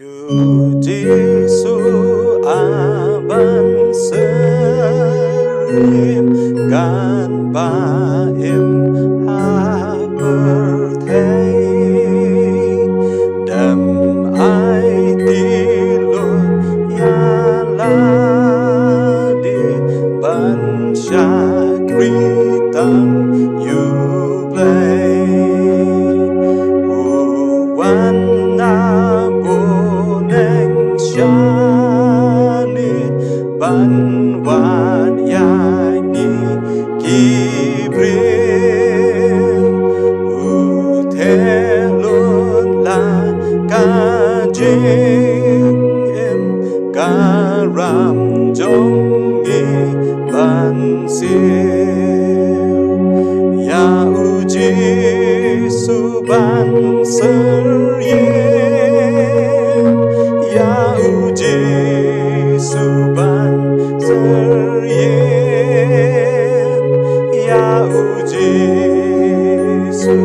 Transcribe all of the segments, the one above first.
Giêsu aban serim gan baim haberthei đam ai tilun yala di ban syakritan yublei wana ban wan yangi kibril uthelun la kajing em karam jongi ban siêu ya uji suban seryem ya uji suban seryem ya uji su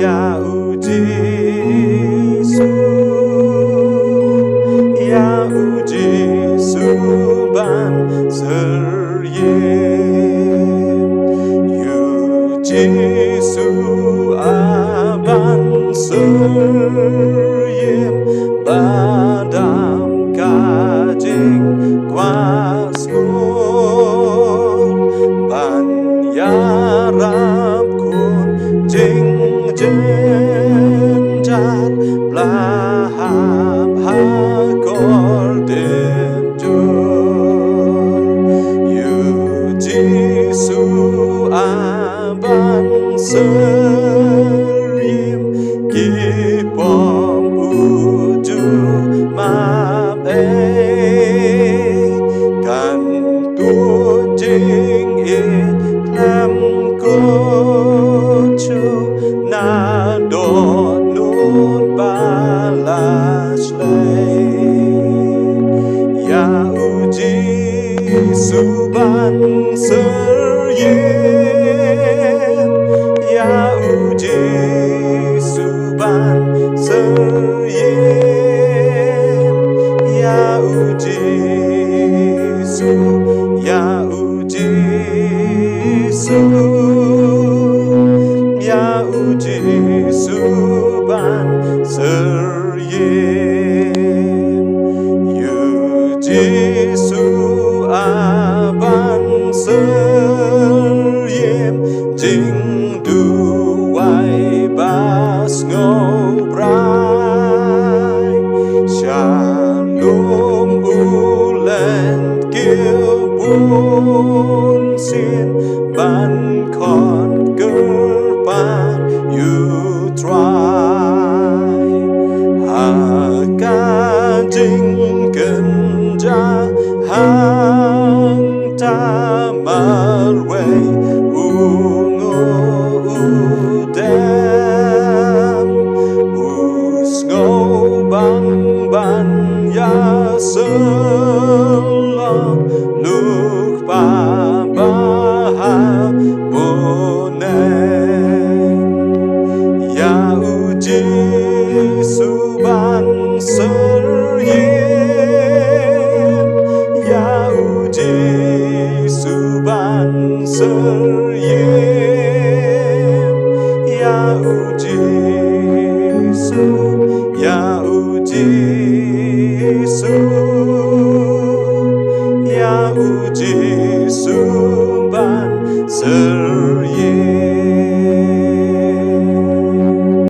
ya uji su ya uji suban seryem uji su aban seryem badam kajing quasmon ban yarab kun jing jenjar blahab hakor denjur yu jisu aban seryem kipom uju map kan tuôn jing in lam kochu na do nun balash ya uji suban seryem ya uji suban seryem ya uji su ya uji su ya uji suban seryem uji su aban seryem jing du wai bas ngobrai shalom ulen kilbun sin ban kon gerpan you try hakajing kenja hang tamarway ungo udem usgo bang ban ya selong luk pa baha bonen ya uji suban seryem ya uji suban seryem ya uji su ya uji su ya uji suban seryem